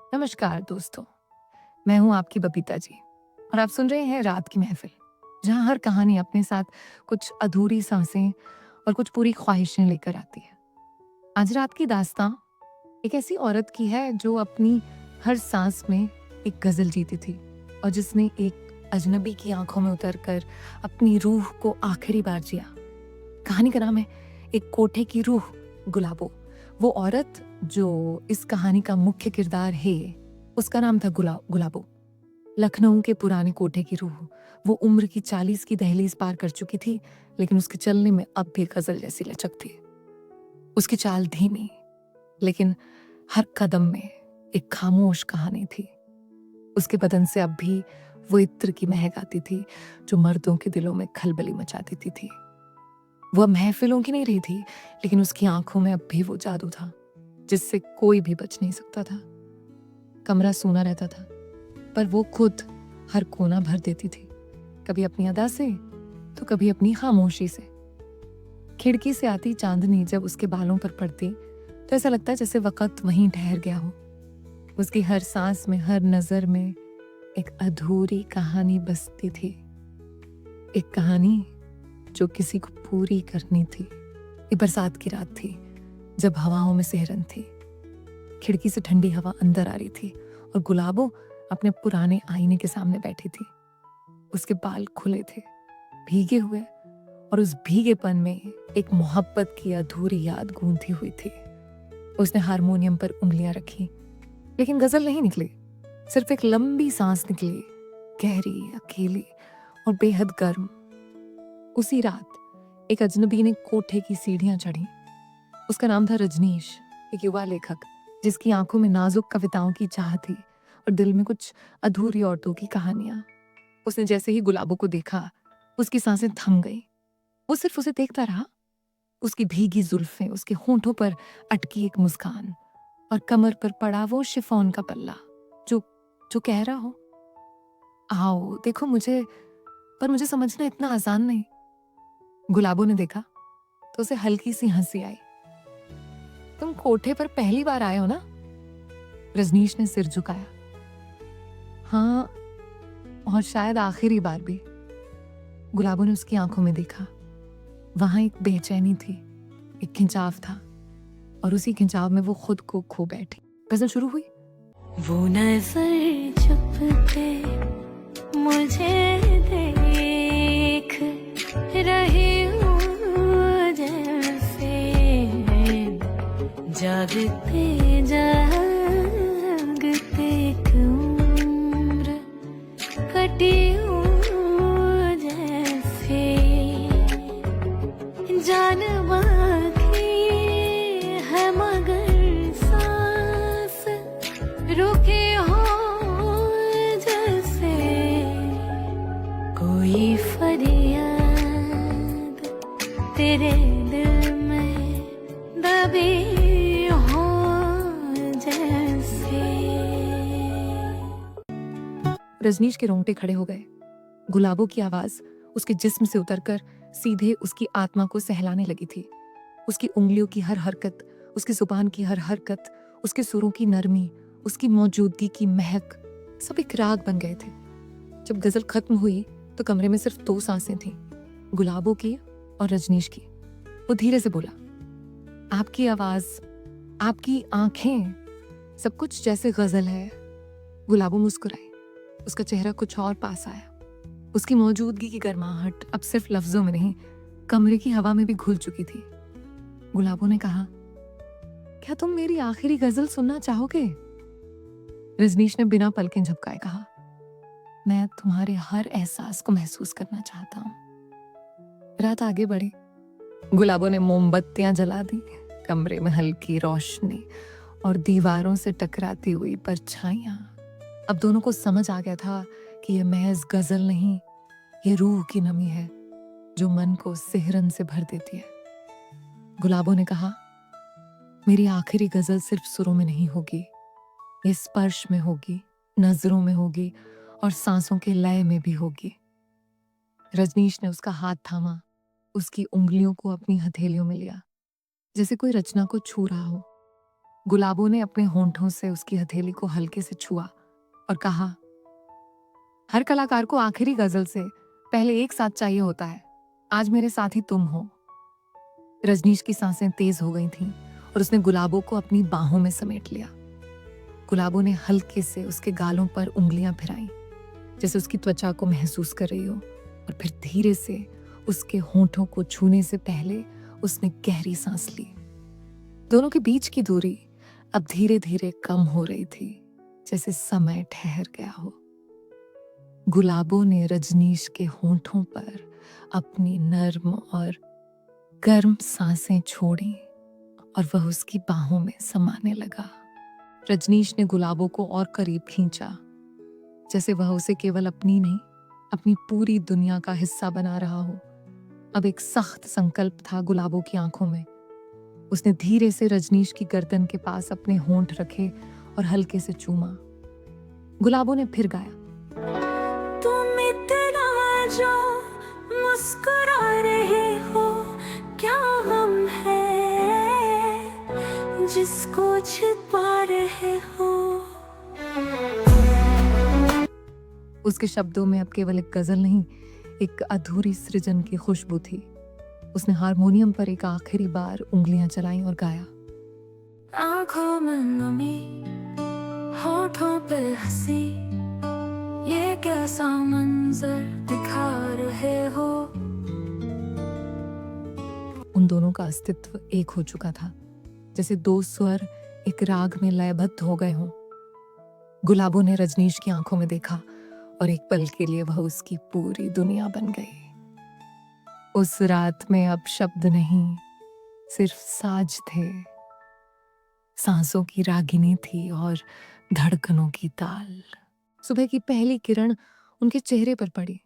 नमस्कार दोस्तों, मैं हूं आपकी बबीता जी और आप सुन रहे हैं रात की महफिल, जहां हर कहानी अपने साथ कुछ अधूरी सांसें और कुछ पूरी ख्वाहिशें लेकर आती है। आज रात की दास्तां एक ऐसी औरत की है जो अपनी हर सांस में एक गजल जीती थी और जिसने एक अजनबी की आंखों में उतरकर अपनी रूह को आखिरी बार जिया। कहानी का नाम है एक कोठे की रूह गुलाबो। वो औरत जो इस कहानी का मुख्य किरदार है, उसका नाम था गुलाबो। लखनऊ के पुराने कोठे की रूह। वो उम्र की 40 की दहलीज पार कर चुकी थी, लेकिन उसके चलने में अब भी गजल जैसी लचक थी। उसकी चाल धीमी, लेकिन हर कदम में एक खामोश कहानी थी। उसके बदन से अब भी वो इत्र की महक आती थी जो मर्दों के दिलों में खलबली मचा देती थी। वो अब महफिलों की नहीं रही थी, लेकिन उसकी आंखों में अब भी वो जादू था जिससे कोई भी बच नहीं सकता था। कमरा सूना रहता था, पर वो खुद हर कोना भर देती थी, कभी अपनी अदा से तो कभी अपनी खामोशी से। खिड़की से आती चांदनी जब उसके बालों पर पड़ती तो ऐसा लगता जैसे वक्त वहीं ठहर गया हो। उसकी हर सांस में, हर नजर में एक अधूरी कहानी बसती थी, एक कहानी जो किसी को पूरी करनी थी। एक बरसात की रात थी जब हवाओं में सिहरन थी। खिड़की से ठंडी हवा अंदर आ रही थी और गुलाबो अपने पुराने आईने के सामने बैठी थी। उसके बाल खुले थे, भीगे हुए, और उस भीगेपन में एक मोहब्बत की अधूरी याद गूंथी हुई थी। उसने हारमोनियम पर उंगलियां रखी, लेकिन गजल नहीं निकली। सिर्फ एक लंबी सांस निकली, गहरी, अकेली और बेहद गर्म। उसी रात एक अजनबी ने कोठे की सीढ़ियां चढ़ी। उसका नाम था रजनीश, एक युवा लेखक जिसकी आंखों में नाजुक कविताओं की चाह थी और दिल में कुछ अधूरी औरतों की कहानियां। उसने जैसे ही गुलाबो को देखा, उसकी सांसें थम गई। वो सिर्फ उसे देखता रहा। उसकी भीगी जुल्फें, उसके होंठों पर अटकी एक मुस्कान और कमर पर पड़ा वो शिफॉन का पल्ला जो जो कह रहा हो, आओ देखो मुझे, पर मुझे समझना इतना आसान नहीं। गुलाबो ने देखा तो उसे हल्की सी हंसी आई। तुम कोठे पर पहली बार आए हो ना? रजनीश ने सिर झुकाया। हाँ, और शायद आखिरी बार भी। गुलाबो ने उसकी आंखों में देखा। वहां एक बेचैनी थी, एक खिंचाव था, और उसी खिंचाव में वो खुद को खो बैठी। गजल शुरू हुई। वो नजर चुप के मुझे देख रही हूँ, जैसे जागते जागते एक उम्र कटी हूँ, जैसे जान बाकी है मगर सांस रुके हो, जैसे कोई फरियाद तेरे दिल में दबी हो, जैसे। रजनीश के रोंगटे खड़े हो गए। गुलाबो की आवाज उसके जिस्म से उतरकर सीधे उसकी आत्मा को सहलाने लगी थी। उसकी उंगलियों की हर हरकत, उसकी जुबान की हर हरकत, उसके सुरों की नरमी, उसकी मौजूदगी की महक, सब एक राग बन गए थे। जब गजल खत्म हुई तो कमरे में सिर्फ 2 सांसें थीं, गुलाबो की और रजनीश की। वो धीरे से बोला, आपकी आवाज, आपकी आंखें, सब कुछ जैसे गजल है। गुलाबो मुस्कुराई। उसका चेहरा कुछ और पास आया। उसकी मौजूदगी की गर्माहट अब सिर्फ लफ्जों में नहीं, कमरे की हवा में भी घुल चुकी थी। गुलाबो ने कहा, क्या तुम मेरी आखिरी गजल सुनना चाहोगे? रजनीश ने बिना पलकें झपकाए कहा, मैं तुम्हारे हर एहसास को महसूस करना चाहता हूं। रात आगे बढ़ी। गुलाबो ने मोमबत्तियां जला दी। कमरे में हल्की रोशनी और दीवारों से टकराती हुई परछाइयां। अब दोनों को समझ आ गया था कि यह महज गजल नहीं, ये रूह की नमी है जो मन को सिहरन से भर देती है। गुलाबो ने कहा, मेरी आखिरी गजल सिर्फ सुरों में नहीं होगी, ये स्पर्श में होगी, नजरों में होगी और सांसों के लय में भी होगी। रजनीश ने उसका हाथ थामा, उसकी उंगलियों को अपनी हथेलियों में लिया, जैसे कोई रचना को छू रहा हो। गुलाबों ने अपने होंठों से उसकी हथेली को हल्के से छुआ और कहा, हर कलाकार को आखिरी गजल से पहले एक साथ चाहिए होता है। आज मेरे साथ ही तुम हो। रजनीश की सांसें तेज हो गई थीं और उसने गुलाबों को अपनी बाहों में समेट लिया। गुलाबों ने हल्के से उसके गालों पर उंगलियां फिराई, जैसे उसकी त्वचा को महसूस कर रही हो, और फिर धीरे से उसके होंठों को छूने से पहले उसने गहरी सांस ली। दोनों के बीच की दूरी अब धीरे धीरे कम हो रही थी, जैसे समय ठहर गया हो। गुलाबों ने रजनीश के होंठों पर अपनी नर्म और गर्म सांसें छोड़ी और वह उसकी बाहों में समाने लगा। रजनीश ने गुलाबों को और करीब खींचा, जैसे वह उसे केवल अपनी नहीं, अपनी पूरी दुनिया का हिस्सा बना रहा हो। अब एक सख्त संकल्प था गुलाबों की आंखों में। उसने धीरे से रजनीश की गर्दन के पास अपने होंठ रखे और हल्के से चूमा। गुलाबों ने फिर गाया, तुम इतना जो मुस्कुरा रहे हो, क्या गम है जिसको छिपा रहे हो। उसके शब्दों में अब केवल एक गजल नहीं, एक अधूरी सृजन की खुशबू थी। उसने हारमोनियम पर एक आखिरी बार उंगलियां चलाईं और गाया, आंखों में नमी, होठों पे हंसी, ये कैसा मंजर दिखा रहे हो। उन दोनों का अस्तित्व एक हो चुका था, जैसे दो स्वर एक राग में लयबद्ध हो गए हों। गुलाबों ने रजनीश की आंखों में देखा और एक पल के लिए वह उसकी पूरी दुनिया बन गई। उस रात में अब शब्द नहीं, सिर्फ साज थे। सांसों की रागिनी थी और धड़कनों की ताल। सुबह की पहली किरण उनके चेहरे पर पड़ी।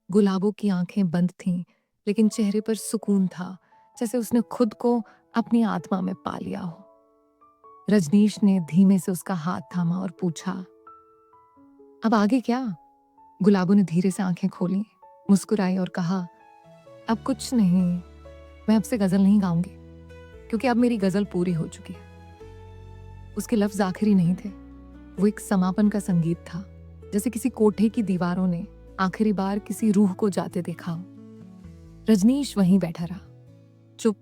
गुलाबों की आंखें बंद थीं, लेकिन चेहरे पर सुकून था, जैसे उसने खुद को अपनी आत्मा में पा लिया हो। रजनीश ने धीमे से उसका हाथ थामा और पूछा, अब आगे क्या? गुलाबों ने धीरे से आंखें खोली, मुस्कुराई और कहा, अब कुछ नहीं, मैं अब से गजल नहीं गाऊंगी, क्योंकि अब मेरी गजल पूरी हो चुकी है। उसके लफ्ज आखिरी नहीं थे, वो एक समापन का संगीत था, जैसे किसी कोठे की दीवारों ने आखिरी बार किसी रूह को जाते देखा हो। रजनीश वहीं बैठा रहा, चुप,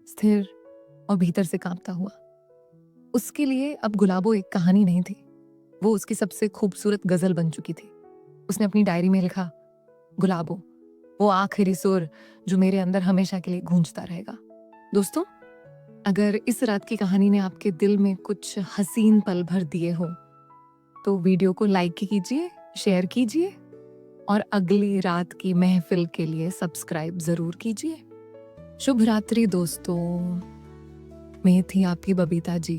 स्थिर और भीतर से कांपता हुआ। उसके लिए अब गुलाबों एक कहानी नहीं थी, वो उसकी सबसे खूबसूरत गजल बन चुकी थी। उसने अपनी डायरी में लिखा, गुलाबों, वो आखिरी सुर जो मेरे अंदर हमेशा के लिए गूंजता रहेगा। दोस्तों, अगर इस रात की कहानी ने आपके दिल में कुछ हसीन पल भर दिए हो, तो वीडियो को लाइक कीजिए, शेयर कीजिए और अगली रात की महफिल के लिए सब्सक्राइब जरूर कीजिए। शुभ रात्रि दोस्तों। मैं थी आपकी बबीता जी।